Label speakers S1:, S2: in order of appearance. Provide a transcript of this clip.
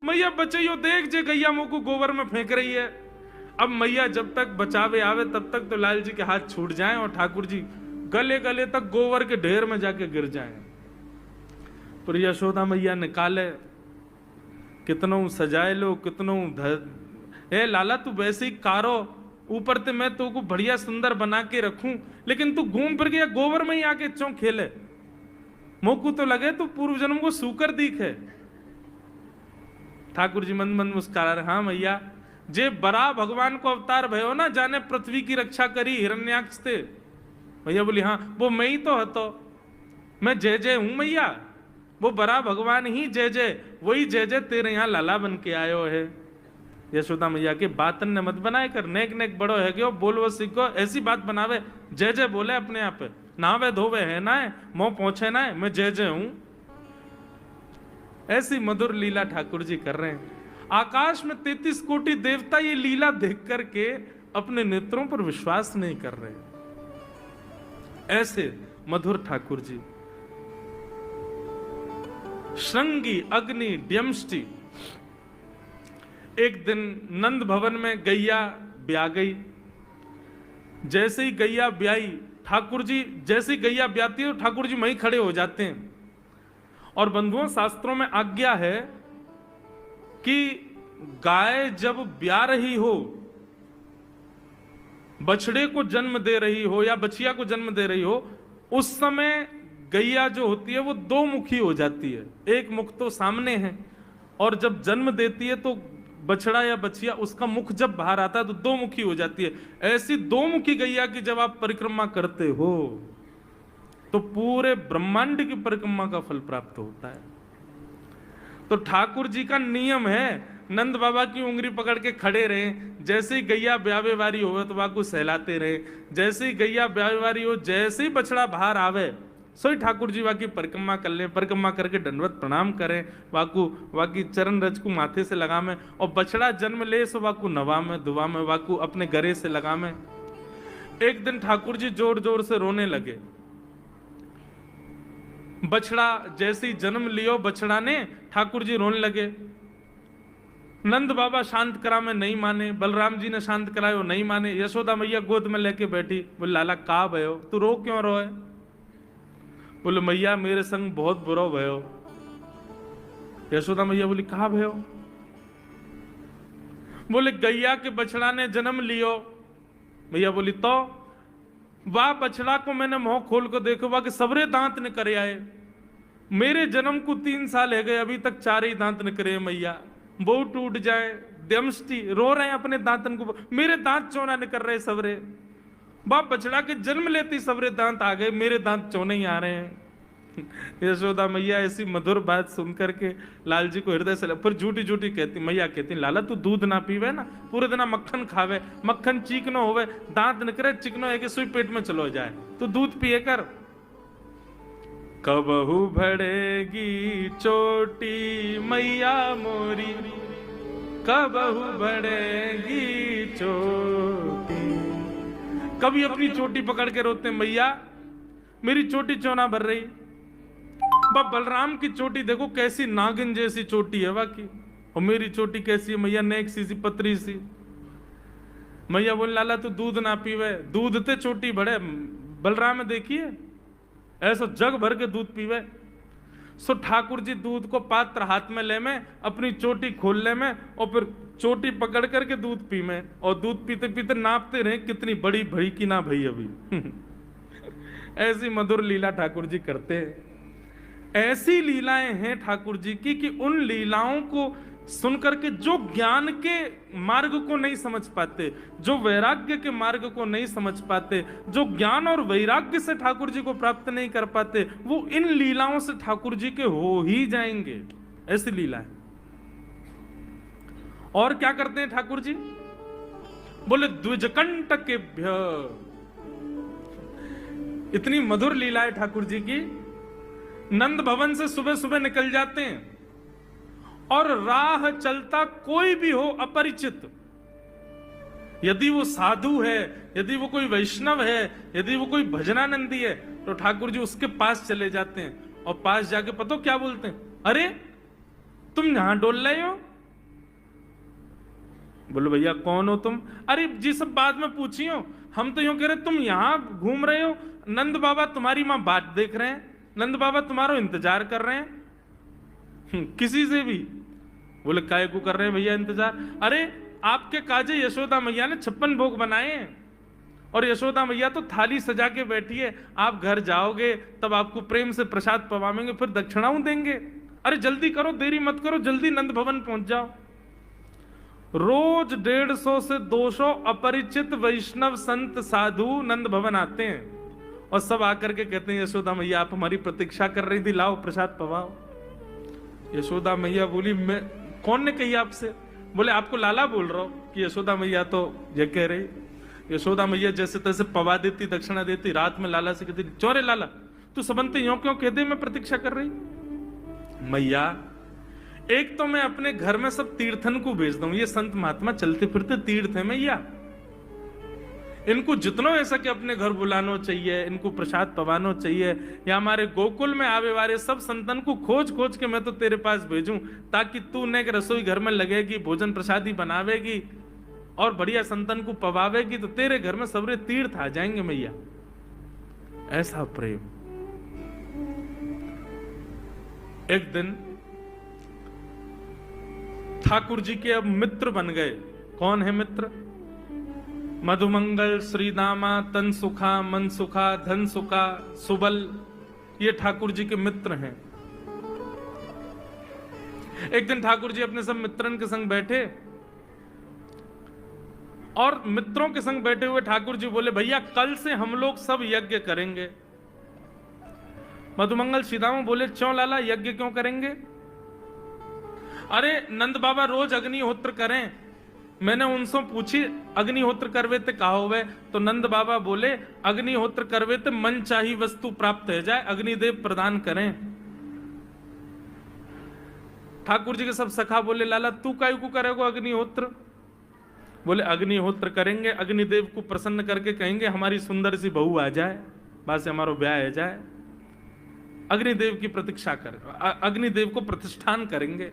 S1: मैया बचैयो देख जे गैया मुंह को गोबर में फेंक रही है। अब मैया जब तक बचावे आवे तब तक तो लाल जी के हाथ छूट जाएं और ठाकुर जी गले गले तक गोबर के ढेर में जाके गिर जाएं। पर यशोदा मैया निकाले, कितनों सजाए लो, कितनों ए लाला तू वैसे ही कारो, ऊपर ते मैं तो को बढ़िया सुंदर बना के रखूं, लेकिन तू घूम फिर गया गोबर में ही आके चौं खेले। मोकू तो लगे तू पूर्व जन्म को सूकर दिखे। ठाकुर जी मंद मंद मुस्कुरा रहे, हाँ मैया जे बरा भगवान को अवतार भयो ना, जाने पृथ्वी की रक्षा करी हिरण्याक्ष थे। भैया बोली हाँ वो मैं ही तो हतो, मैं जय जय हूं मैया, वो बरा भगवान ही जय जय, वही जय जय तेरे यहाँ लाला बन के आयो है। यशोदा मैया के बातन ने मत बनाए कर, नेक नेक बड़ो है क्यों बोलवो सीखो, ऐसी बात बनावे जय जय बोले अपने आप नावे धोवे है ना है मोह पहुंचे ना है, मैं जय जय हूं। ऐसी मधुर लीला ठाकुर जी कर रहे हैं। आकाश में 33 कोटि देवता ये लीला देख करके अपने नेत्रों पर विश्वास नहीं कर रहे। ऐसे मधुर ठाकुर जी। श्रृंगी अग्नि ड्यमष्टि। एक दिन नंद भवन में गैया ब्याह गई। जैसे ही गैया ब्याई, ठाकुर जी जैसे ही गैया ब्याती है ठाकुर जी वहीं खड़े हो जाते हैं। और बंधुओं शास्त्रों में आज्ञा है कि गाय जब ब्याह रही हो, बछड़े को जन्म दे रही हो या बछिया को जन्म दे रही हो, उस समय गैया जो होती है वो दो मुखी हो जाती है। एक मुख तो सामने है और जब जन्म देती है तो बछड़ा या बछिया उसका मुख जब बाहर आता है तो दो मुखी हो जाती है। ऐसी दो मुखी गैया की जब आप परिक्रमा करते हो तो पूरे ब्रह्मांड की परिक्रमा का फल प्राप्त होता है। तो ठाकुर जी का नियम है, नंद बाबा की उंगली पकड़ के खड़े रहे, जैसे ही गैया ब्यावे वारी हो तो वाकू सहलाते रहे, जैसे ही गैया ब्यावे वारी हो, जैसे ही बछड़ा बाहर आवे सोई ठाकुर जी वाकी परिक्रमा कर ले, परिक्रमा करके दंडवत प्रणाम करें, वाकू वाकी चरण रज को माथे से लगा में, और बछड़ा जन्म ले सो वाकू नवा में दुआ में वाकू अपने गरे से लगा में। एक दिन ठाकुर जी जोर जोर से रोने लगे। बछड़ा जैसे ही जन्म लियो बछड़ा ने, ठाकुर जी रोने लगे। नंद बाबा शांत करा में नहीं माने, बलराम जी ने शांत करायो नहीं माने। यशोदा मैया गोद में लेके बैठी, बोले लाला का भयो, तू रो क्यों रोए? बोले मैया मेरे संग बहुत बुरा भयो। यशोदा मैया बोली कहा भयो? बोले गैया के बछड़ा ने जन्म लियो। मैया बोली तो वाह बछड़ा को मैंने मुंह खोल को देखो, वाह के सबरे दांत निकरे आए। मेरे जन्म को 3 साल है गए, अभी तक 4 ही दांत निकरे मैया, वो टूट जाए। दमष्टि रो रहे हैं अपने दांतन को, मेरे दांत चौना निकल रहे सबरे। बाप बछड़ा के जन्म लेते सबरे दांत आ गए, मेरे दांत चौने ही आ रहे हैं। यशोदा मैया ऐसी मधुर बात सुनकर के लाल जी को हृदय से फिर झूठी झूठी कहती, मैया कहती लाला तू दूध ना पीवे ना, पूरे दिन मक्खन खावे, मक्खन चीकनो होवे, दांत निकरे चिकनो है कि सुई पेट में चलो जाए, तो दूध पिए कर। कबहू भड़ेगी चोटी मैया मोरी, कबहू भड़ेगी चोटी। कभी अपनी चोटी पकड़ के रोते मैया मेरी चोटी चौना भर रही। बलराम की चोटी देखो कैसी नागिन जैसी चोटी है वाकई, और मेरी चोटी कैसी है मैया, नेक सी पतरी सी। मैया बोल लाला तू दूध ना पीवे, दूध ते चोटी बढ़े। बलराम देखिए ऐसा जग भर के दूध पीवे। सो ठाकुर जी दूध को पात्र हाथ में ले में, अपनी चोटी खोल ले में, और फिर चोटी पकड़ करके दूध पी में, और दूध पीते पीते नापते रहे कितनी बड़ी भई की ना भई अभी। ऐसी मधुर लीला ठाकुर जी करते हैं। ऐसी लीलाएं हैं ठाकुर जी की कि उन लीलाओं को सुनकर के जो ज्ञान के मार्ग को नहीं समझ पाते, जो वैराग्य के मार्ग को नहीं समझ पाते, जो ज्ञान और वैराग्य से ठाकुर जी को प्राप्त नहीं कर पाते, वो इन लीलाओं से ठाकुर जी के हो ही जाएंगे। ऐसी लीला है। और क्या करते हैं ठाकुर जी? बोले द्विजकंटकेभ्य। इतनी मधुर लीला है ठाकुर जी की। नंद भवन से सुबह सुबह निकल जाते हैं और राह चलता कोई भी हो अपरिचित, यदि वो साधु है, यदि वो कोई वैष्णव है, यदि वो कोई भजनानंदी है, तो ठाकुर जी उसके पास चले जाते हैं और पास जाके पता क्या बोलते हैं? अरे तुम यहां डोल रहे हो, बोले भैया कौन हो तुम? अरे जी सब बाद में पूछियो, हम तो यूं कह रहे तुम यहाँ घूम रहे हो, नंद बाबा तुम्हारी माँ बात देख रहे हैं, नंद बाबा तुम्हारा इंतजार कर रहे हैं। किसी से भी? बोले काय को कर रहे हैं भैया इंतजार? अरे आपके काजे यशोदा मैया ने 56 भोग बनाए हैं, और यशोदा मैया तो थाली सजा के बैठी है, आप घर जाओगे तब आपको प्रेम से प्रसाद पवाएंगे, फिर दक्षिणाओं देंगे। अरे जल्दी करो, देरी मत करो, जल्दी नंद भवन पहुंच जाओ। रोज 150 से 200 अपरिचित वैष्णव संत साधु नंद भवन आते हैं, और सब आकर के कहते हैं यशोदा मैया आप हमारी प्रतीक्षा कर रही थी, लाओ प्रसाद पवाओ। यशोदा मैया बोली मैं, कौन ने कही आपसे? बोले आपको लाला बोल रहा हूं कि यशोदा मैया तो ये कह रही। यशोदा मैया जैसे तैसे पवा देती, दक्षिणा देती, रात में लाला से कहती चोरे लाला तू सबंते यूं क्यों कहते मैं प्रतीक्षा कर रही? मैया एक तो मैं अपने घर में सब तीर्थन को भेज दूं, ये संत महात्मा चलते फिरते तीर्थ है मैया, इनको जितना ऐसा कि अपने घर बुलाना चाहिए, इनको प्रसाद पवानो चाहिए, या हमारे गोकुल में आवे वाले सब संतन को खोज खोज के मैं तो तेरे पास भेजूं, ताकि तू ने रसोई घर में लगेगी, भोजन प्रसादी बनावेगी और बढ़िया संतन को पवावेगी, तो तेरे घर में सबरे तीर्थ आ जाएंगे मैया। ऐसा प्रेम। एक दिन ठाकुर जी के अब मित्र बन गए। कौन है मित्र? मधुमंगल, श्रीदामा, तन सुखा, मन सुखा, धन सुखा, सुबल, ये ठाकुर जी के मित्र हैं। एक दिन ठाकुर जी अपने सब मित्रन के संग बैठे, और मित्रों के संग बैठे हुए ठाकुर जी बोले भैया कल से हम लोग सब यज्ञ करेंगे। मधुमंगल, श्रीदामा बोले क्यों लाला यज्ञ क्यों करेंगे? अरे नंद बाबा रोज अग्निहोत्र करें, मैंने उनसे पूछी अग्निहोत्र करवे ते कहा हुए, तो नंद बाबा बोले अग्निहोत्र करवे ते मन चाही वस्तु प्राप्त हो जाए, अग्निदेव प्रदान करें। ठाकुर जी के सब सखा बोले लाला तू काय को करेगा अग्निहोत्र? बोले अग्निहोत्र करेंगे, अग्निदेव को प्रसन्न करके कहेंगे हमारी सुंदर सी बहू आ जाए, बाद से हमारा ब्याह हो जाए, अग्निदेव की प्रतीक्षा कर, अग्निदेव को प्रतिष्ठान करेंगे।